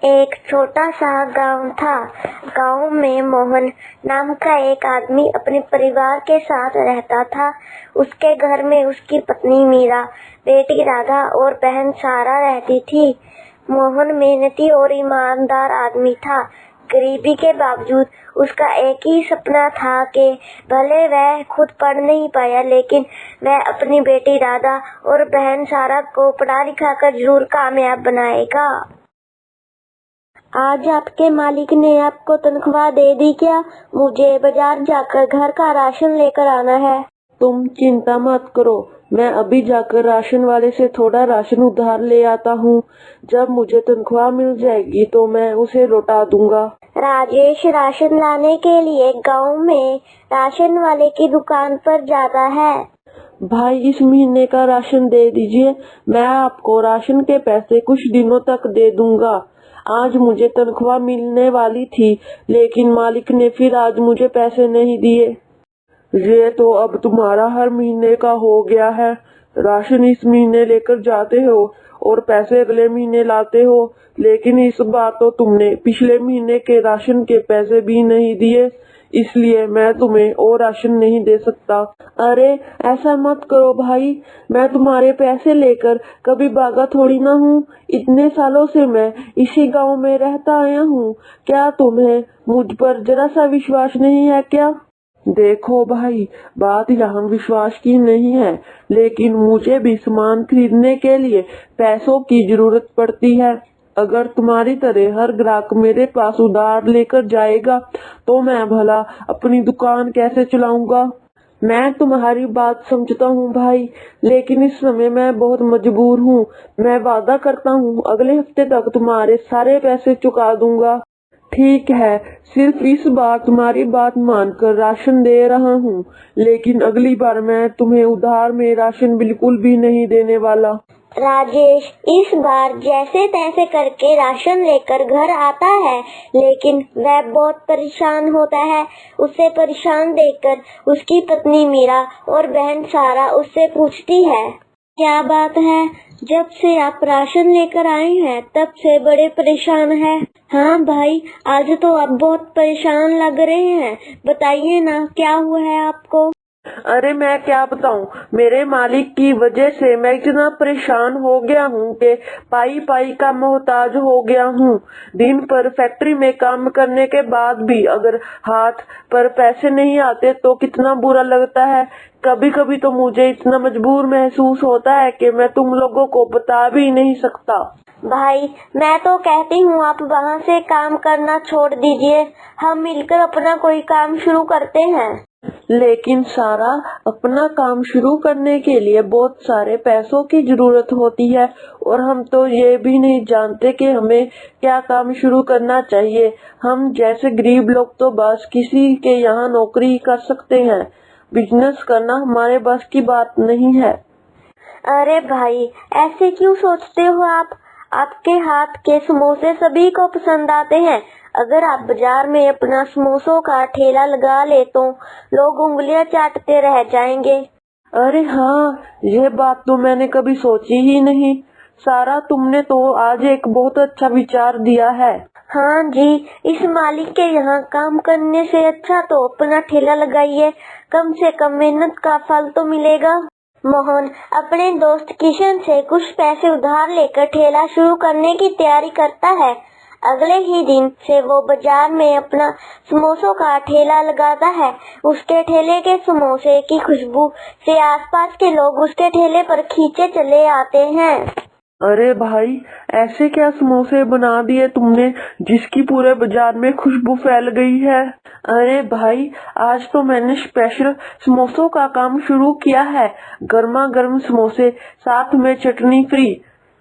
एक छोटा सा गांव था। गांव में मोहन नाम का एक आदमी अपने परिवार के साथ रहता था। उसके घर में उसकी पत्नी मीरा, बेटी राधा और बहन सारा रहती थी। मोहन मेहनती और ईमानदार आदमी था। गरीबी के बावजूद उसका एक ही सपना था कि भले वह खुद पढ़ नहीं पाया, लेकिन वह अपनी बेटी राधा और बहन सारा को पढ़ा लिखा कर जरूर कामयाब बनाएगा। आज आपके मालिक ने आपको तनख्वाह दे दी क्या? मुझे बाजार जाकर घर का राशन लेकर आना है। तुम चिंता मत करो, मैं अभी जाकर राशन वाले से थोड़ा राशन उधार ले आता हूँ। जब मुझे तनख्वाह मिल जाएगी तो मैं उसे लौटा दूंगा। राजेश राशन लाने के लिए गांव में राशन वाले की दुकान पर जाता है। भाई, इस महीने का राशन दे दीजिए, मैं आपको राशन के पैसे कुछ दिनों तक दे दूंगा। आज मुझे तनख्वाह मिलने वाली थी, लेकिन मालिक ने फिर आज मुझे पैसे नहीं दिए। ये तो अब तुम्हारा हर महीने का हो गया है। राशन इस महीने लेकर जाते हो और पैसे अगले महीने लाते हो, लेकिन इस बार तो तुमने पिछले महीने के राशन के पैसे भी नहीं दिए, इसलिए मैं तुम्हें और राशन नहीं दे सकता। अरे ऐसा मत करो भाई, मैं तुम्हारे पैसे लेकर कभी भागा थोड़ी ना हूँ। इतने सालों से मैं इसी गांव में रहता आया हूँ, क्या तुम्हें मुझ पर जरा सा विश्वास नहीं है क्या? देखो भाई, बात यहाँ विश्वास की नहीं है, लेकिन मुझे भी सामान खरीदने के लिए पैसों की जरूरत पड़ती है। अगर तुम्हारी तरह हर ग्राहक मेरे पास उधार लेकर जाएगा तो मैं भला अपनी दुकान कैसे चलाऊंगा? मैं तुम्हारी बात समझता हूँ भाई, लेकिन इस समय मैं बहुत मजबूर हूँ। मैं वादा करता हूँ अगले हफ्ते तक तुम्हारे सारे पैसे चुका दूंगा। ठीक है, सिर्फ इस बार तुम्हारी बात मानकर राशन दे रहा हूँ, लेकिन अगली बार मैं तुम्हें उधार में राशन बिल्कुल भी नहीं देने वाला। राजेश इस बार जैसे तैसे करके राशन लेकर घर आता है, लेकिन वह बहुत परेशान होता है। उसे परेशान देखकर उसकी पत्नी मीरा और बहन सारा उससे पूछती है, क्या बात है? जब से आप राशन लेकर आए हैं तब से बड़े परेशान हैं। हाँ भाई, आज तो आप बहुत परेशान लग रहे हैं, बताइए ना क्या हुआ है आपको? अरे मैं क्या बताऊं, मेरे मालिक की वजह से मैं इतना परेशान हो गया हूँ कि पाई पाई का मोहताज हो गया हूँ। दिन पर फैक्ट्री में काम करने के बाद भी अगर हाथ पर पैसे नहीं आते तो कितना बुरा लगता है। कभी कभी तो मुझे इतना मजबूर महसूस होता है कि मैं तुम लोगों को बता भी नहीं सकता। भाई मैं तो कहती हूँ आप वहाँ से काम करना छोड़ दीजिए, हम मिलकर अपना कोई काम शुरू करते हैं। लेकिन सारा, अपना काम शुरू करने के लिए बहुत सारे पैसों की जरूरत होती है और हम तो ये भी नहीं जानते कि हमें क्या काम शुरू करना चाहिए। हम जैसे गरीब लोग तो बस किसी के यहाँ नौकरी कर सकते हैं, बिजनेस करना हमारे बस की बात नहीं है। अरे भाई ऐसे क्यों सोचते हो आप? आपके हाथ के समोसे सभी को पसंद आते हैं। अगर आप बाजार में अपना समोसों का ठेला लगा ले तो लोग उंगलियां चाटते रह जाएंगे। अरे हाँ, ये बात तो मैंने कभी सोची ही नहीं। सारा, तुमने तो आज एक बहुत अच्छा विचार दिया है। हाँ जी, इस मालिक के यहाँ काम करने से अच्छा तो अपना ठेला लगाइए, कम से कम मेहनत का फल तो मिलेगा। मोहन अपने दोस्त किशन से कुछ पैसे उधार लेकर ठेला शुरू करने की तैयारी करता है। अगले ही दिन से वो बाजार में अपना समोसों का ठेला लगाता है। उसके ठेले के समोसे की खुशबू से आसपास के लोग उसके ठेले पर खींचे चले आते हैं। अरे भाई, ऐसे क्या समोसे बना दिए तुमने जिसकी पूरे बाजार में खुशबू फैल गई है? अरे भाई, आज तो मैंने स्पेशल समोसों का काम शुरू किया है। गर्मा गर्म समोसे, साथ में चटनी फ्री।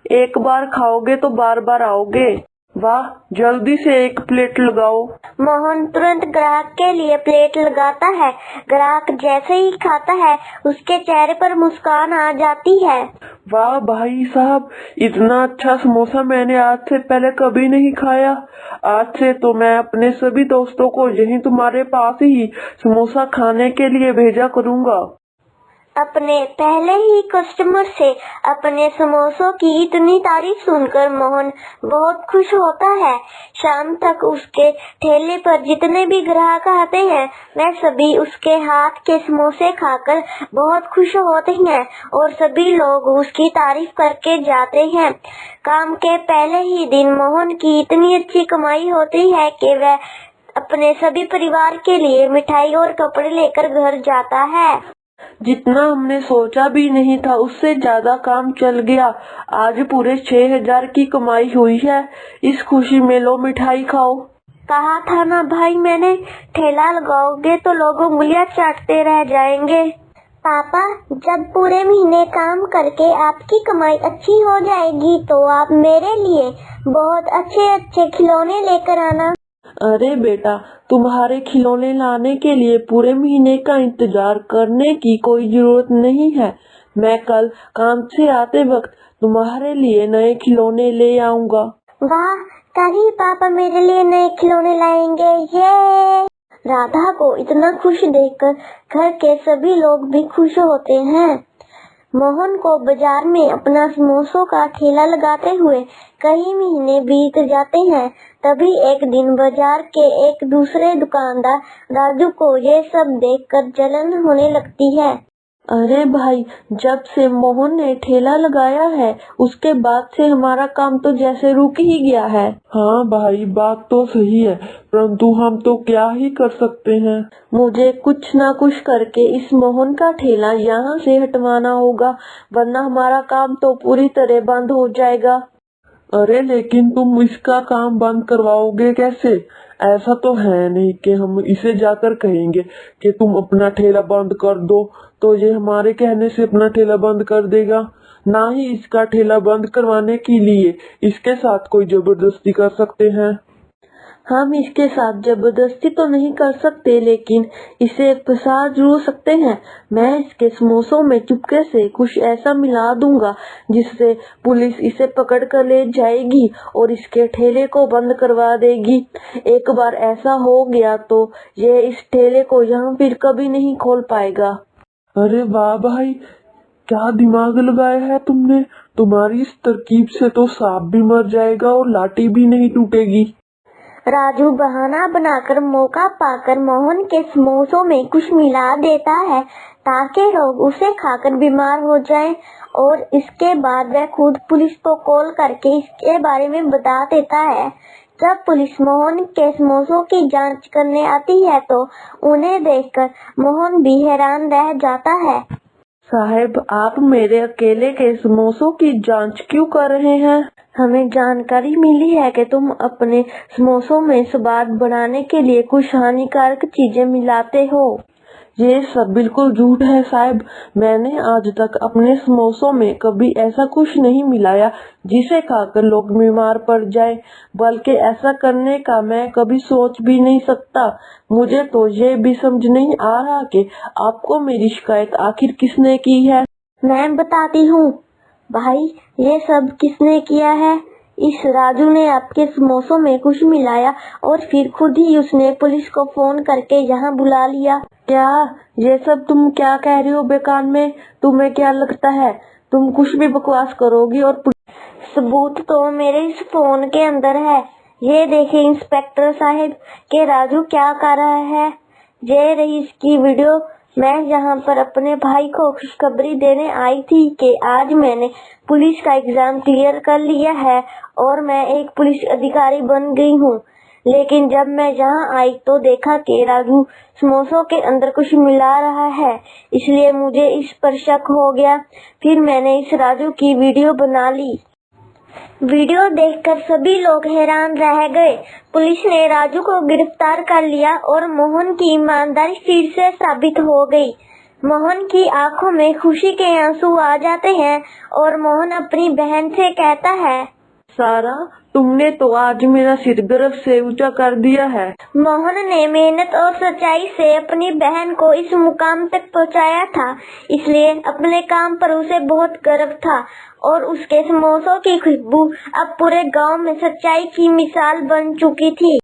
एक बार खाओगे तो बार बार आओगे। वाह, जल्दी से एक प्लेट लगाओ। मोहन तुरंत ग्राहक के लिए प्लेट लगाता है। ग्राहक जैसे ही खाता है उसके चेहरे पर मुस्कान आ जाती है। वाह भाई साहब, इतना अच्छा समोसा मैंने आज से पहले कभी नहीं खाया। आज से तो मैं अपने सभी दोस्तों को यहीं तुम्हारे पास ही समोसा खाने के लिए भेजा करूंगा। अपने पहले ही कस्टमर से अपने समोसों की इतनी तारीफ सुनकर मोहन बहुत खुश होता है। शाम तक उसके ठेले पर जितने भी ग्राहक आते हैं वह सभी उसके हाथ के समोसे खाकर बहुत खुश होते हैं और सभी लोग उसकी तारीफ करके जाते हैं। काम के पहले ही दिन मोहन की इतनी अच्छी कमाई होती है कि वह अपने सभी परिवार के लिए मिठाई और कपड़े लेकर घर जाता है। जितना हमने सोचा भी नहीं था उससे ज्यादा काम चल गया। आज पूरे 6,000 की कमाई हुई है। इस खुशी में लो मिठाई खाओ। कहा था ना भाई मैंने, ठेला लगाओगे तो लोग उंगलियां चाटते रह जाएंगे। पापा, जब पूरे महीने काम करके आपकी कमाई अच्छी हो जाएगी तो आप मेरे लिए बहुत अच्छे अच्छे खिलौने लेकर आना। अरे बेटा, तुम्हारे खिलौने लाने के लिए पूरे महीने का इंतजार करने की कोई जरूरत नहीं है। मैं कल काम से आते वक्त तुम्हारे लिए नए खिलौने ले आऊंगा। वाह, कल ही पापा मेरे लिए नए खिलौने लाएंगे। ये राधा को इतना खुश देखकर घर के सभी लोग भी खुश होते हैं। मोहन को बाजार में अपना समोसों का ठेला लगाते हुए कई महीने बीत जाते हैं। तभी एक दिन बाजार के एक दूसरे दुकानदार राजू को ये सब देखकर जलन होने लगती है। अरे भाई, जब से मोहन ने ठेला लगाया है उसके बाद से हमारा काम तो जैसे रुक ही गया है। हाँ भाई, बात तो सही है, परंतु हम तो क्या ही कर सकते हैं। मुझे कुछ ना कुछ करके इस मोहन का ठेला यहाँ से हटवाना होगा, वरना हमारा काम तो पूरी तरह बंद हो जाएगा। अरे लेकिन तुम इसका काम बंद करवाओगे कैसे? ऐसा तो है नहीं कि हम इसे जाकर कहेंगे कि तुम अपना ठेला बंद कर दो तो ये हमारे कहने से अपना ठेला बंद कर देगा। ना ही इसका ठेला बंद करवाने के लिए इसके साथ कोई जबरदस्ती कर सकते हैं। हम इसके साथ जबरदस्ती तो नहीं कर सकते, लेकिन इसे फंसा जरूर सकते हैं। मैं इसके समोसों में चुपके से कुछ ऐसा मिला दूंगा जिससे पुलिस इसे पकड़ कर ले जाएगी और इसके ठेले को बंद करवा देगी। एक बार ऐसा हो गया तो ये इस ठेले को यहाँ फिर कभी नहीं खोल पाएगा। अरे वाह भाई, क्या दिमाग लगाया है तुमने। तुम्हारी इस तरकीब से तो सांप भी मर जाएगा और लाठी भी नहीं टूटेगी। राजू बहाना बनाकर मौका पाकर मोहन के समोसों में कुछ मिला देता है ताकि लोग उसे खाकर बीमार हो जाएं, और इसके बाद वह खुद पुलिस को कॉल करके इसके बारे में बता देता है। जब पुलिस मोहन के समोसों की जांच करने आती है तो उन्हें देखकर मोहन भी हैरान रह जाता है। साहब, आप मेरे अकेले के समोसों की जांच क्यों कर रहे हैं? हमें जानकारी मिली है कि तुम अपने समोसों में स्वाद बढ़ाने के लिए कुछ हानिकारक चीजें मिलाते हो। ये सब बिल्कुल झूठ है साहब। मैंने आज तक अपने समोसों में कभी ऐसा कुछ नहीं मिलाया जिसे खाकर लोग बीमार पड़ जाए, बल्कि ऐसा करने का मैं कभी सोच भी नहीं सकता। मुझे तो ये भी समझ नहीं आ रहा कि आपको मेरी शिकायत आखिर किसने की है। मैं बताती हूँ भाई, ये सब किसने किया है। इस राजू ने आपके समोसों में कुछ मिलाया और फिर खुद ही उसने पुलिस को फोन करके यहाँ बुला लिया। क्या ये सब तुम क्या कह रही हो बेकान में? तुम्हें क्या लगता है तुम कुछ भी बकवास करोगी? और सबूत तो मेरे इस फोन के अंदर है। ये देखिए इंस्पेक्टर साहब के राजू क्या कर रहा है। ये रही इसकी वीडियो। मैं यहाँ पर अपने भाई को खुशखबरी देने आई थी कि आज मैंने पुलिस का एग्जाम क्लियर कर लिया है और मैं एक पुलिस अधिकारी बन गई हूँ। लेकिन जब मैं यहाँ आई तो देखा कि राजू समोसों के अंदर कुछ मिला रहा है, इसलिए मुझे इस पर शक हो गया। फिर मैंने इस राजू की वीडियो बना ली। वीडियो देखकर सभी लोग हैरान रह गए। पुलिस ने राजू को गिरफ्तार कर लिया और मोहन की ईमानदारी फिर से साबित हो गई। मोहन की आंखों में खुशी के आंसू आ जाते हैं और मोहन अपनी बहन से कहता है, सारा, तुमने तो आज मेरा सिर गर्व से ऊंचा कर दिया है। मोहन ने मेहनत और सच्चाई से अपनी बहन को इस मुकाम तक पहुंचाया था, इसलिए अपने काम पर उसे बहुत गर्व था और उसके समोसों की खुशबू अब पूरे गांव में सच्चाई की मिसाल बन चुकी थी।